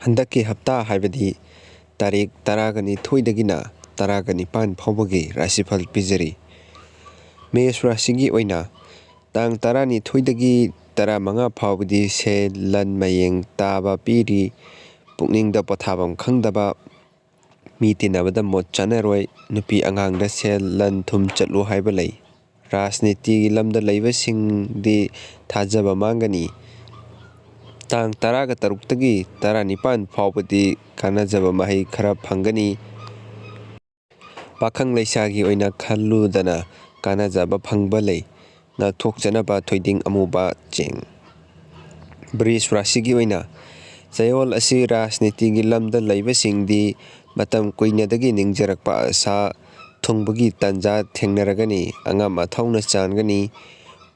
ꯍꯟꯗꯛꯀꯤ ꯍꯞꯇꯥ ꯍꯥꯏꯕꯗꯤ ꯇꯥꯔꯤꯛ 12ꯗꯒꯤꯅ 19 ꯐꯥꯎꯕꯒꯤ ꯔꯥꯁꯤꯐꯜ ꯄꯤꯖꯔꯤ꯫ ꯃꯦꯁ ꯔꯥಶꯤꯒꯤ ꯑꯣꯏꯅ ꯇꯥꯡ 12ꯗꯒꯤ 15 ꯐꯥꯎꯕꯗꯤ ꯁꯦꯜ ꯂꯟ ꯃꯌꯦꯡ ꯇꯥꯕ ꯄꯤꯔꯤ꯫ ꯄꯨꯛꯅꯤꯡꯗ ꯄꯣꯊꯥꯐꯝ ꯈꯪꯗꯕ, ꯃꯤ ꯇꯤꯟꯅꯕꯗ ꯃꯣꯠ ꯆꯥꯅꯔꯣꯏ, ꯅꯨꯄꯤ ꯑꯉꯥꯡꯗ ꯁꯦꯜ ꯂꯟ ꯊꯨꯝ ꯆꯠꯂꯨ ꯍꯥꯏꯕ ꯂꯩ꯫ ꯔꯥꯖꯅꯤꯇꯤꯒꯤ ꯂꯝꯗ ꯂꯩꯕꯁꯤꯡꯗꯤ ꯊꯥꯖꯕ ꯃꯥꯡꯒꯅꯤ꯫ ꯇꯥꯡ 13ꯗꯒꯤ 19 ꯐꯥꯎꯕꯗꯤ ꯀꯥꯟꯅꯖꯕ ꯃꯍꯩ ꯈꯔ ꯐꯪꯒꯅꯤ꯫ ꯄꯥꯈꯪ ꯂꯩꯁꯥꯒꯤ ꯑꯣꯏꯅ ꯈꯜꯂꯨꯗꯅ ꯀꯥꯟꯅꯖꯕ ꯐꯪꯕ ꯂꯩ꯫ ꯉꯥꯛꯊꯣꯛꯆꯅꯕ ꯊꯣꯏꯗꯤꯡ ꯑꯃꯨꯕ ꯆꯦꯡ꯫ ꯕ꯭ꯔꯤꯖ ꯔꯥಶꯤꯒꯤ ꯑꯣꯏꯅ ꯆꯌꯣꯜ ꯑꯁꯤ ꯔꯥꯖꯅꯤꯇꯤꯒꯤ ꯂꯝꯗ ꯂꯩꯕꯁꯤꯡꯗꯤ ꯃꯇꯝ ꯀꯨꯏꯅꯗꯒꯤ ꯅꯤꯡꯖꯔꯛꯄ ꯑꯁꯥ ꯊꯨꯡꯕꯒꯤ ꯇꯥꯟꯖꯥ ꯊꯦꯡꯅꯔꯒꯅꯤ꯫ ꯑꯉꯝ ꯑꯊꯧꯅ ꯆꯥꯟꯒꯅꯤ꯫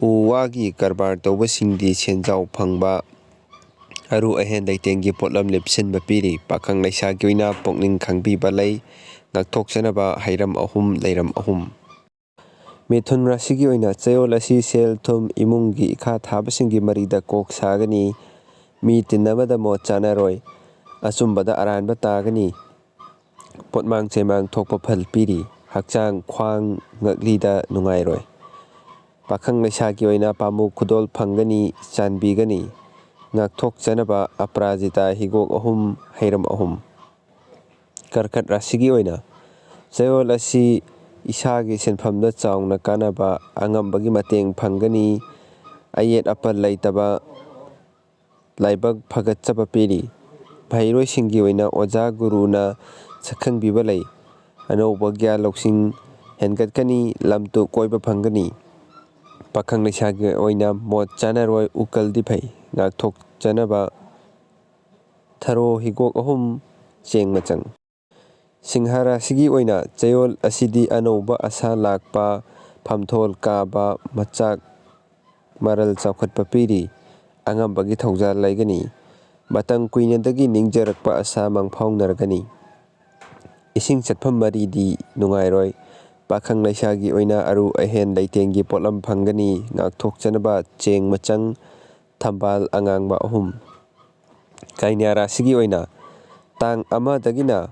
ꯎ ꯋꯥꯒꯤ ꯀꯔꯕꯥꯔ ꯇꯧꯕꯁꯤꯡꯗꯤ ꯁꯦꯟꯖꯥꯎ ꯐꯪꯕ, ꯑꯔꯨ ꯑꯍꯦꯟ ꯂꯩꯇꯦꯡꯒꯤ ꯄꯣꯠꯂꯝ ꯂꯦꯞꯁꯤꯟꯕ ꯄꯤꯔꯤ꯫ ꯄꯥꯈꯪ ꯂꯩꯁꯥꯒꯤ ꯑꯣꯏꯅ ꯄꯨꯛꯅꯤꯡ ꯈꯪꯕꯤꯕ ꯂꯩ꯫ ꯉꯥꯛꯊꯣꯛꯆꯅꯕ ꯍꯩꯔꯝ ꯑꯍꯨꯝ, ꯂꯩꯔꯝ ꯑꯍꯨꯝ꯫ ꯃꯤꯊꯨꯟ ꯔꯥశꯤꯒꯤ ꯑꯣꯏꯅ ꯆꯌꯣꯜ ꯑꯁꯤ ꯁꯦꯜ ꯊꯨꯝ, ꯏꯃꯨꯡꯒꯤ ꯏꯈꯥ ꯊꯥꯕꯁꯤꯡꯒꯤ ꯃꯔꯤꯗ ꯀꯣꯛ ꯁꯥꯒꯅꯤ꯫ ꯃꯤ ꯇꯤꯟꯅꯕꯗ ꯃꯣꯠ ꯆꯥꯅꯔꯣꯏ, ꯑꯆꯨꯝꯕꯗ ꯑꯔꯥꯟꯕ ꯇꯥꯒꯅꯤ꯫ ꯄꯣꯠꯃꯥꯡ ꯆꯩꯃꯥꯡ ꯊꯣꯛꯄ ꯐꯜ ꯄꯤꯔꯤ꯫ ꯍꯛꯆꯥꯡ ꯈ꯭ꯋꯥꯡ ꯉꯛꯂꯤꯗ ꯅꯨꯡꯉꯥꯏꯔꯣꯏ꯫ ꯄꯥꯈꯪ ꯂꯩꯁꯥꯒꯤ ꯑꯣꯏꯅ ꯄꯥꯃꯨ ꯈꯨꯗꯣꯜ ꯐꯪꯒꯅꯤ, ꯆꯥꯟꯕꯤꯒꯅꯤ꯫ ꯉꯥꯛꯊꯣꯛꯆꯅꯕ ꯑꯄꯔꯥꯖꯤꯇꯥ ꯍꯤꯒꯣꯛ ꯑꯍꯨꯝ, ꯍꯩꯔꯝ ꯑꯍꯨꯝ꯫ ꯀꯔꯀꯠ ꯔꯥశꯤꯒꯤ ꯑꯣꯏꯅ ꯆꯌꯣꯜ ꯑꯁꯤ ꯏꯁꯥꯒꯤ ꯁꯤꯟꯐꯝꯗ ꯆꯥꯎꯅ ꯀꯥꯟꯅꯕ, ꯑꯉꯝꯕꯒꯤ ꯃꯇꯦꯡ ꯐꯪꯒꯅꯤ꯫ ꯑꯌꯦꯠ ꯑꯄꯟ ꯂꯩꯇꯕ, ꯂꯥꯏꯕꯛ ꯐꯒꯠꯆꯕ ꯄꯤꯔꯤ꯫ ꯃꯍꯩꯔꯣꯏꯁꯤꯡꯒꯤ ꯑꯣꯏꯅ ꯑꯣꯖꯥ ꯒꯨꯔꯨꯅ ꯁꯛꯈꯪꯕꯤꯕ ꯂꯩ꯫ ꯑꯅꯧꯕ ꯒ꯭ꯌꯥꯟ ꯂꯧꯁꯤꯡ ꯍꯦꯟꯒꯠꯀꯅꯤ, ꯂꯝ-ꯇꯨ ꯀꯣꯏꯕ ꯐꯪꯒꯅꯤ꯫ ꯄꯥꯈꯪ ꯂꯩꯁꯥꯒꯤ ꯑꯣꯏꯅ ꯃꯣꯠ ꯆꯥꯅꯔꯣꯏ, ꯎꯀꯜꯗꯤ ꯐꯩ꯫ ꯉꯥꯛꯊꯣꯛꯆꯅꯕ ꯊꯔꯣ ꯍꯤꯒꯣꯛ ꯑꯍꯨꯝ, ꯆꯦꯡ ꯃꯆꯪ꯫ ꯁꯤꯡꯍ ꯔꯥశꯤꯒꯤ ꯑꯣꯏꯅ ꯆꯌꯣꯜ ꯑꯁꯤꯗꯤ ꯑꯅꯧꯕ ꯑꯁꯥ ꯂꯥꯛꯄ, ꯐꯝꯊꯣꯜ ꯀꯥꯕ, ꯃꯆꯥꯛ ꯃꯔꯜ ꯆꯥꯎꯈꯠꯄ ꯄꯤꯔꯤ꯫ ꯑꯉꯝꯕꯒꯤ ꯊꯧꯖꯥꯜ ꯂꯩꯒꯅꯤ꯫ ꯃꯇꯝ ꯀꯨꯏꯅꯗꯒꯤ ꯅꯤꯡꯖꯔꯛꯄ ꯑꯁꯥ ꯃꯪꯐꯥꯎꯅꯔꯒꯅꯤ꯫ ꯏꯁꯤꯡ ꯆꯠꯐꯝ ꯃꯔꯤꯗꯤ ꯅꯨꯡꯉꯥꯏꯔꯣꯏ꯫ ꯄꯥꯈꯪ ꯂꯩꯁꯥꯒꯤ ꯑꯣꯏꯅ ꯑꯔꯨ ꯑꯍꯦꯟ ꯂꯩꯇꯦꯡꯒꯤ ꯄꯣꯠꯂꯝ ꯐꯪꯒꯅꯤ꯫ ꯉꯥꯛꯊꯣꯛꯆꯅꯕ ꯆꯦꯡ ꯃꯆꯪ, ꯊꯝꯕꯥꯜ ꯑꯉꯥꯡꯕ ꯑꯍꯨꯝ꯫ ꯀꯩꯅ꯭ꯌꯥ ꯔꯥశꯤꯒꯤ ꯑꯣꯏꯅ ꯇꯥꯡ 1ꯗꯒꯤꯅ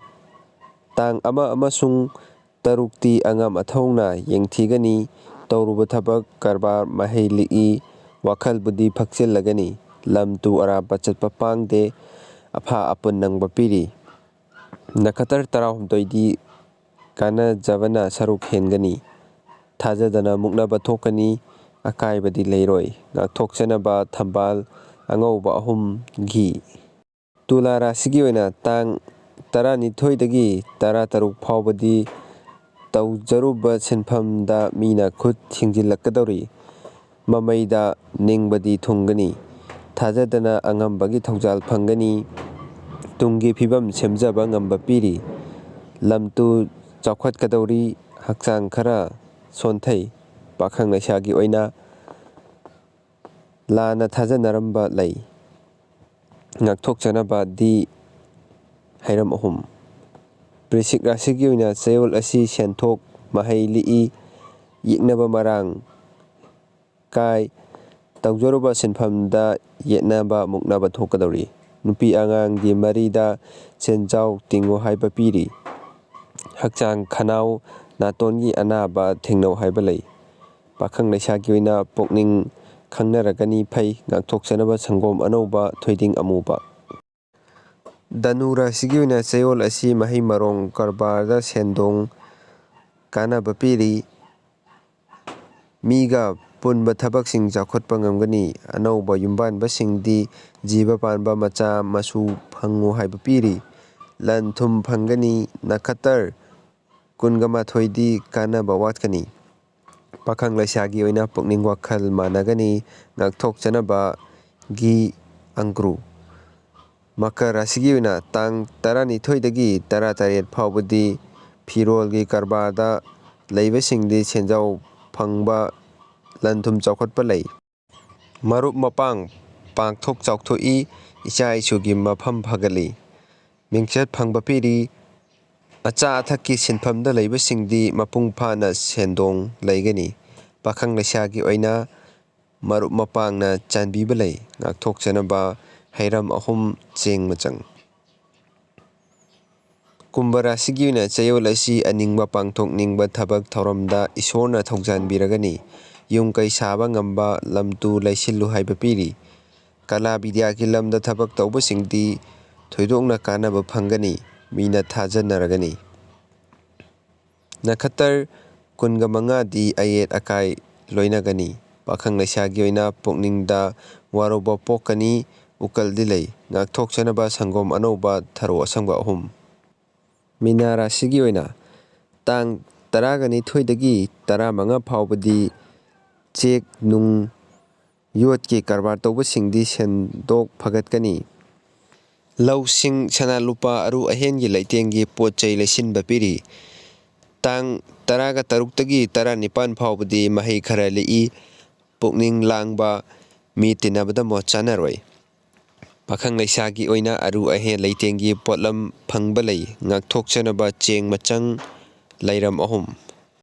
ꯇꯥꯡ 1 ꯑꯃꯁꯨꯡ 6ꯇꯤ ꯑꯉꯝ ꯑꯊꯧꯅ ꯌꯦꯡꯊꯤꯒꯅꯤ꯫ ꯇꯧꯔꯨꯕ ꯊꯕꯛ ꯀꯔꯕꯥꯔ ꯃꯍꯩ ꯂꯤꯛꯏ, ꯋꯥꯈꯜꯕꯨꯗꯤ ꯐꯛꯆꯤꯜꯂꯒꯅꯤ꯫ ꯂꯝ-ꯇꯨ ꯑꯔꯥꯞꯄ ꯆꯠꯄ ꯄꯥꯡꯗꯦ, ꯑꯐꯥ ꯑꯄꯨꯟ ꯅꯪꯕ ꯄꯤꯔꯤ꯫ ꯅꯈꯇꯔ 18ꯗꯤ ꯀꯥꯟꯅꯖꯕꯅ ꯁꯔꯨꯛ ꯍꯦꯟꯒꯅꯤ꯫ ꯊꯥꯖꯗꯅ ꯃꯨꯛꯅꯕ ꯊꯣꯛꯀꯅꯤ, ꯑꯀꯥꯏꯕꯗꯤ ꯂꯩꯔꯣꯏ꯫ ꯉꯥꯛꯊꯣꯛꯆꯅꯕ ꯊꯝꯕꯥꯜ ꯑꯉꯧꯕ ꯑꯍꯨꯝ, ꯘꯤ꯫ ꯇꯨꯂꯥ ꯔꯥశꯤꯒꯤ ꯑꯣꯏꯅ ꯇꯥꯡ 12ꯗꯒꯤ 13 ꯐꯥꯎꯕꯗꯤ ꯇꯧꯖꯔꯨꯕ ꯁꯤꯟꯐꯝꯗ ꯃꯤꯅ ꯈꯨꯠ ꯊꯤꯡꯖꯤꯜꯂꯛꯀꯗꯧꯔꯤ꯫ ꯃꯃꯩꯗ ꯅꯤꯡꯕꯗꯤ ꯊꯨꯡꯒꯅꯤ꯫ ꯊꯥꯖꯗꯅ ꯑꯉꯝꯕꯒꯤ ꯊꯧꯖꯥꯜ ꯐꯪꯒꯅꯤ꯫ ꯇꯨꯡꯒꯤ ꯐꯤꯕꯝ ꯁꯦꯝꯖꯕ ꯉꯝꯕ ꯄꯤꯔꯤ꯫ ꯂꯝ-ꯇꯨ ꯆꯥꯎꯈꯠꯀꯗꯧꯔꯤ, ꯍꯛꯆꯥꯡ ꯈꯔ ꯁꯣꯟꯊꯩ꯫ ꯄꯥꯈꯪ ꯂꯩꯁꯥꯒꯤ ꯑꯣꯏꯅ ꯂꯥꯟꯅ ꯊꯥꯖꯅꯔꯝꯕ ꯂꯩ꯫ ꯉꯥꯛꯊꯣꯛꯆꯅꯕ ꯗꯤ, ꯍꯩꯔꯝ ꯑꯍꯨꯝ꯫ ꯕ꯭ꯔꯤꯁꯤꯛ ꯔꯥశꯤꯒꯤ ꯑꯣꯏꯅ ꯆꯌꯣꯜ ꯑꯁꯤ ꯁꯦꯟꯊꯣꯛ, ꯃꯍꯩ ꯂꯤꯛꯏ, ꯌꯦꯛꯅꯕ ꯃꯔꯥꯡ ꯀꯥꯏ, ꯇꯧꯖꯔꯨꯕ ꯁꯤꯟꯐꯝꯗ ꯌꯦꯠꯅꯕ ꯃꯨꯛꯅꯕ ꯊꯣꯛꯀꯗꯧꯔꯤ꯫ ꯅꯨꯄꯤ ꯑꯉꯥꯡꯒꯤ ꯃꯔꯤꯗ ꯁꯦꯟꯖꯥꯎ ꯇꯤꯡꯉꯨ ꯍꯥꯏꯕ ꯄꯤꯔꯤ꯫ ꯍꯛꯆꯥꯡ ꯈꯅꯥꯎ ꯅꯥꯇꯣꯟꯒꯤ ꯑꯅꯥꯕ ꯊꯦꯡꯅꯧ ꯍꯥꯏꯕ ꯂꯩ꯫ ꯄꯥꯈꯪ ꯂꯩꯁꯥꯒꯤ ꯑꯣꯏꯅ ꯄꯨꯛꯅꯤꯡ ꯈꯪꯅꯔꯒꯅꯤ ꯐꯩ꯫ ꯉꯥꯛꯊꯣꯛꯆꯅꯕ ꯁꯪꯒꯣꯝ ꯑꯅꯧꯕ, ꯊꯣꯏꯗꯤꯡ ꯑꯃꯨꯕ꯫ ꯙꯅꯨ ꯔꯥశꯤꯒꯤ ꯑꯣꯏꯅ ꯆꯌꯣꯜ ꯑꯁꯤ ꯃꯍꯩ ꯃꯔꯣꯡ ꯀꯔꯕꯥꯔꯗ ꯁꯦꯟꯗꯣꯡ ꯀꯥꯟꯅꯕ ꯄꯤꯔꯤ꯫ ꯃꯤꯒ ꯄꯨꯟꯕ ꯊꯕꯛꯁꯤꯡ ꯆꯥꯎꯈꯠꯄ ꯉꯝꯒꯅꯤ꯫ ꯑꯅꯧꯕ ꯌꯨꯝꯕꯥꯟꯕꯁꯤꯡꯗꯤ ꯖꯤꯕ ꯄꯥꯟꯕ ꯃꯆꯥ ꯃꯁꯨ ꯐꯪꯉꯨ ꯍꯥꯏꯕ ꯄꯤꯔꯤ꯫ ꯂꯟ ꯊꯨꯝ ꯐꯪꯒꯅꯤ꯫ ꯅꯈꯇꯔ 21ꯗꯤ ꯀꯥꯟꯅꯕ ꯋꯥꯠꯀꯅꯤ꯫ ꯄꯥꯈꯪ ꯂꯩꯁꯥꯒꯤ ꯑꯣꯏꯅ ꯄꯨꯛꯅꯤꯡ ꯋꯥꯈꯜ ꯃꯥꯟꯅꯒꯅꯤ꯫ ꯉꯥꯛꯊꯣꯛꯆꯅꯕ ꯘꯤ, ꯑꯪꯒ꯭ꯔꯨ꯫ ꯃꯀꯔ ꯔꯥశꯤꯒꯤ ꯑꯣꯏꯅ ꯇꯥꯡ 12ꯗꯒꯤ 13 ꯐꯥꯎꯕꯗꯤ ꯐꯤꯔꯣꯜꯒꯤ ꯀꯔꯕꯥꯔꯗ ꯂꯩꯕꯁꯤꯡꯗꯤ ꯁꯦꯟꯖꯥꯎ ꯐꯪꯕ, ꯂꯟ-ꯊꯨꯝ ꯆꯥꯎꯈꯠꯄ ꯂꯩ꯫ ꯃꯔꯨꯞ ꯃꯄꯥꯡ ꯄꯥꯛꯊꯣꯛ ꯆꯥꯎꯊꯣꯛꯏ, ꯏꯆꯥ-ꯏꯁꯨꯒꯤ ꯃꯐꯝ ꯐꯒꯠꯂꯤ꯫ ꯃꯤꯡꯆꯠ ꯐꯪꯕ ꯄꯤꯔꯤ꯫ ꯑꯆꯥ ꯑꯊꯛꯀꯤ ꯁꯤꯟꯐꯝꯗ ꯂꯩꯕꯁꯤꯡꯗꯤ ꯃꯄꯨꯡ ꯐꯥꯅ ꯁꯦꯟꯗꯣꯡ ꯂꯩꯒꯅꯤ꯫ ꯄꯥꯈꯪ ꯂꯩꯁꯥꯒꯤ ꯑꯣꯏꯅ ꯃꯔꯨꯞ ꯃꯄꯥꯡꯅ ꯆꯥꯟꯕꯤꯕ ꯂꯩ꯫ ꯉꯥꯛꯊꯣꯛꯆꯅꯕ ꯍꯩꯔꯝ ꯑꯍꯨꯝ, ꯆꯦꯡ ꯃꯆꯪ꯫ ꯀꯨꯝꯚ ꯔꯥꯁꯤꯒꯤ ꯑꯣꯏꯅ ꯆꯌꯣꯜ ꯑꯁꯤ ꯑꯅꯤꯡꯕ ꯄꯥꯡꯊꯣꯛꯅꯤꯡꯕ ꯊꯕꯛ ꯊꯧꯔꯝꯗ ꯏꯁꯣꯔꯅ ꯊꯧꯖꯥꯟꯕꯤꯔꯒꯅꯤ꯫ ꯌꯨꯝ ꯀꯩ ꯁꯥꯕ ꯉꯝꯕ, ꯂꯝ-ꯇꯨ ꯂꯩꯁꯤꯜꯂꯨ ꯍꯥꯏꯕ ꯄꯤꯔꯤ꯫ ꯀꯂꯥ ꯕꯤꯗ꯭ꯌꯥꯒꯤ ꯂꯝꯗ ꯊꯕꯛ ꯇꯧꯕꯁꯤꯡꯗꯤ ꯊꯣꯏꯗꯣꯛꯅ ꯀꯥꯟꯅꯕ ꯐꯪꯒꯅꯤ, ꯃꯤꯅ ꯊꯥꯖꯅꯔꯒꯅꯤ꯫ ꯅꯈꯇꯔ 25ꯗꯤ ꯑꯌꯦꯠ ꯑꯀꯥꯏ ꯂꯣꯏꯅꯒꯅꯤ꯫ ꯄꯥꯈꯪ ꯂꯩꯁꯥꯒꯤ ꯑꯣꯏꯅ ꯄꯨꯛꯅꯤꯡꯗ ꯋꯥꯔꯧꯕ ꯄꯣꯛꯀꯅꯤ, ꯎꯀꯜꯗꯤ ꯂꯩ꯫ ꯉꯥꯛꯊꯣꯛꯆꯅꯕ ꯁꯪꯒꯣꯝ ꯑꯅꯧꯕ, ꯊꯔꯣ ꯑꯁꯪꯕ 3꯫ ꯃꯤꯅꯥ ꯔꯥꯁꯤꯒꯤ ꯑꯣꯏꯅ ꯇꯥꯡ 12ꯗꯒꯤ 15 ꯐꯥꯎꯕꯗꯤ ꯆꯦꯛ ꯅꯨꯡ ꯌꯣꯠꯀꯤ ꯀꯔꯕꯥꯔ ꯇꯧꯕꯁꯤꯡꯗꯤ ꯁꯦꯟꯗꯣꯛ ꯐꯒꯠꯀꯅꯤ꯫ ꯂꯧꯁꯤꯡ, ꯁꯅꯥ ꯂꯨꯄꯥ, ꯑꯔꯨ ꯑꯍꯦꯟꯒꯤ ꯂꯩꯇꯦꯡꯒꯤ ꯄꯣꯠ ꯆꯩ ꯂꯩꯁꯤꯟꯕ ꯄꯤꯔꯤ꯫ ꯇꯥꯡ 13ꯗꯒꯤ 19 ꯐꯥꯎꯕꯗꯤ ꯃꯍꯩ ꯈꯔ ꯂꯤꯛꯏ, ꯄꯨꯛꯅꯤꯡ ꯂꯥꯡꯕ, ꯃꯤ ꯇꯤꯟꯅꯕꯗ ꯃꯣꯠ ꯆꯥꯅꯔꯣꯏ꯫ ꯄꯥꯈꯪ ꯂꯩꯁꯥꯒꯤ ꯑꯣꯏꯅ ꯑꯔꯨ ꯑꯍꯦꯟ ꯂꯩꯇꯦꯡꯒꯤ ꯄꯣꯠꯂꯝ ꯐꯪꯕ ꯂꯩ꯫ ꯉꯥꯛꯊꯣꯛꯆꯅꯕ ꯆꯦꯡ ꯃꯆꯪ ꯂꯩꯔꯝ 3꯫